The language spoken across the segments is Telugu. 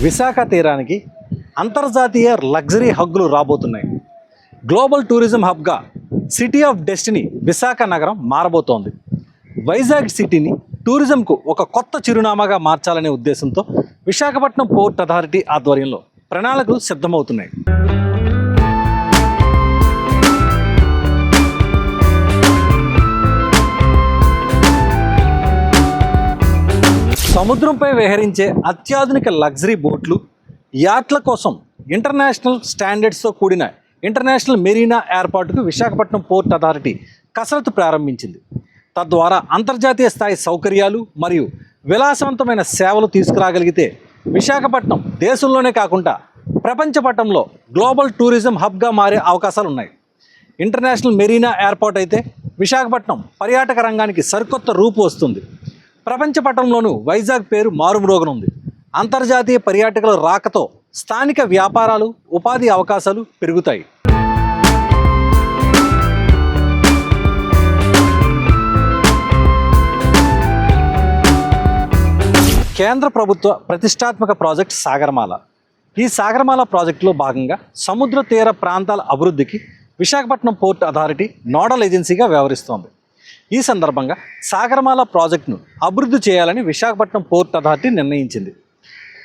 విశాఖ తీరానికి అంతర్జాతీయ లగ్జరీ హగ్గులు రాబోతున్నాయి. గ్లోబల్ టూరిజం హబ్గా సిటీ ఆఫ్ డెస్టినీ విశాఖ నగరం మారబోతోంది. వైజాగ్ సిటీని టూరిజంకు ఒక కొత్త చిరునామాగా మార్చాలనే ఉద్దేశంతో విశాఖపట్నం పోర్ట్ అథారిటీ ఆధ్వర్యంలో ప్రణాళికలు సిద్ధమవుతున్నాయి. సముద్రంపై విహరించే అత్యాధునిక లగ్జరీ బోట్లు, యాట్ల కోసం ఇంటర్నేషనల్ స్టాండర్డ్స్తో కూడిన ఇంటర్నేషనల్ మెరీనా ఏర్పాటుకు విశాఖపట్నం పోర్ట్ అథారిటీ కసరత్తు ప్రారంభించింది. తద్వారా అంతర్జాతీయ స్థాయి సౌకర్యాలు మరియు విలాసవంతమైన సేవలు తీసుకురాగలిగితే విశాఖపట్నం దేశంలోనే కాకుండా ప్రపంచ పటంలో గ్లోబల్ టూరిజం హబ్గా మారే అవకాశాలు ఉన్నాయి. ఇంటర్నేషనల్ మెరీనా ఏర్పాటు అయితే విశాఖపట్నం పర్యాటక రంగానికి సరికొత్త రూపు వస్తుంది. ప్రపంచ పటంలోనూ వైజాగ్ పేరు మారుమ్రోగనుంది. అంతర్జాతీయ పర్యాటకుల రాకతో స్థానిక వ్యాపారాలు, ఉపాధి అవకాశాలు పెరుగుతాయి. కేంద్ర ప్రభుత్వ ప్రతిష్టాత్మక ప్రాజెక్ట్ సాగరమాల. ఈ సాగరమాల ప్రాజెక్టులో భాగంగా సముద్ర తీర ప్రాంతాల అభివృద్ధికి విశాఖపట్నం పోర్ట్ అథారిటీ నోడల్ ఏజెన్సీగా వ్యవహరిస్తోంది. ఈ సందర్భంగా సాగరమాల ప్రాజెక్టును అభివృద్ధి చేయాలని విశాఖపట్నం పోర్ట్ అథారిటీ నిర్ణయించింది.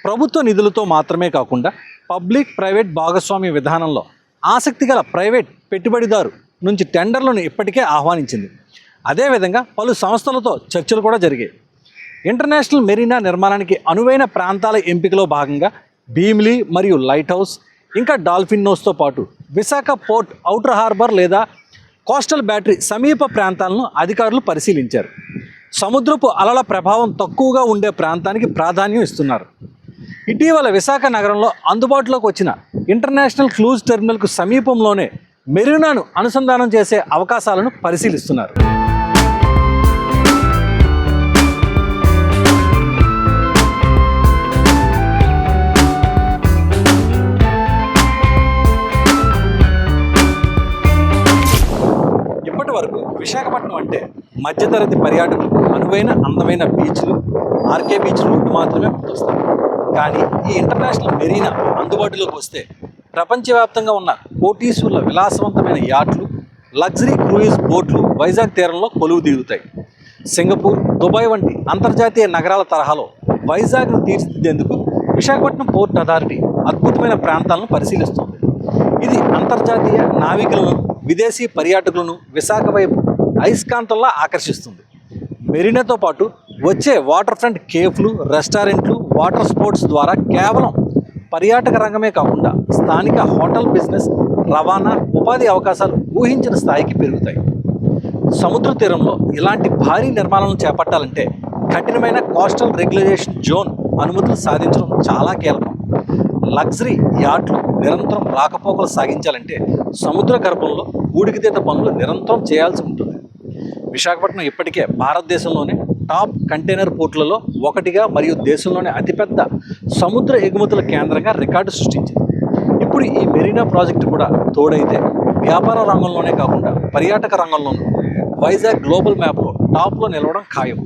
ప్రభుత్వ నిధులతో మాత్రమే కాకుండా పబ్లిక్ ప్రైవేట్ భాగస్వామ్య విధానంలో ఆసక్తి గల ప్రైవేట్ పెట్టుబడిదారు నుంచి టెండర్లను ఇప్పటికే ఆహ్వానించింది. అదేవిధంగా పలు సంస్థలతో చర్చలు కూడా జరిగాయి. ఇంటర్నేషనల్ మెరీనా నిర్మాణానికి అనువైన ప్రాంతాల ఎంపికలో భాగంగా భీమిలి మరియు లైట్ హౌస్, ఇంకా డాల్ఫిన్ నోస్తో పాటు విశాఖ పోర్ట్ ఔటర్ హార్బర్ లేదా కోస్టల్ బ్యాటరీ సమీప ప్రాంతాలను అధికారులు పరిశీలించారు. సముద్రపు అలల ప్రభావం తక్కువగా ఉండే ప్రాంతానికి ప్రాధాన్యం ఇస్తున్నారు. ఇటీవల విశాఖ నగరంలో అందుబాటులోకి వచ్చిన ఇంటర్నేషనల్ క్రూజ్ టెర్మినల్కు సమీపంలోనే మెరీనాను అనుసంధానం చేసే అవకాశాలను పరిశీలిస్తున్నారు. వరకు విశాఖపట్నం అంటే మధ్యతరగతి పర్యాటకులకు అనువైన అందమైన బీచ్లు, ఆర్కే బీచ్ రోడ్డు మాత్రమే గుర్తొస్తాయి. కానీ ఈ ఇంటర్నేషనల్ మెరీనా అందుబాటులోకి వస్తే ప్రపంచవ్యాప్తంగా ఉన్న కోటీశ్వర్ల విలాసవంతమైన యాట్లు, లగ్జరీ క్రూయిజ్ బోట్లు వైజాగ్ తీరంలో కొలువు దిగుతాయి. సింగపూర్, దుబాయ్ వంటి అంతర్జాతీయ నగరాల తరహాలో వైజాగ్ను తీర్చిదిద్దేందుకు విశాఖపట్నం పోర్ట్ అథారిటీ అద్భుతమైన ప్రాంతాలను పరిశీలిస్తోంది. ఇది అంతర్జాతీయ నావికులను, విదేశీ పర్యాటకులను విశాఖ వైపు అయస్కాంతంలా ఆకర్షిస్తుంది. మెరీనాతో పాటు వచ్చే వాటర్ ఫ్రంట్ కేఫ్లు, రెస్టారెంట్లు, వాటర్ స్పోర్ట్స్ ద్వారా కేవలం పర్యాటక రంగమే కాకుండా స్థానిక హోటల్ బిజినెస్, రవాణా, ఉపాధి అవకాశాలు ఊహించిన స్థాయికి పెరుగుతాయి. సముద్ర తీరంలో ఇలాంటి భారీ నిర్మాణాలను చేపట్టాలంటే కఠినమైన కోస్టల్ రెగ్యులేషన్ జోన్ అనుమతులు సాధించడం చాలా కీలకం. లగ్జరీ యాట్లు నిరంతరం రాకపోకలు సాగించాలంటే సముద్ర గర్భంలో ఊడికితీత పనులు నిరంతరం చేయాల్సి ఉంటుంది. విశాఖపట్నం ఇప్పటికే భారతదేశంలోనే టాప్ కంటైనర్ పోర్టులలో ఒకటిగా మరియు దేశంలోనే అతిపెద్ద సముద్ర ఎగుమతుల కేంద్రంగా రికార్డు సృష్టించింది. ఇప్పుడు ఈ మెరీనా ప్రాజెక్టు కూడా తోడైతే వ్యాపార రంగంలోనే కాకుండా పర్యాటక రంగంలోనూ వైజాగ్ గ్లోబల్ మ్యాప్లో టాప్లో నిలవడం ఖాయం.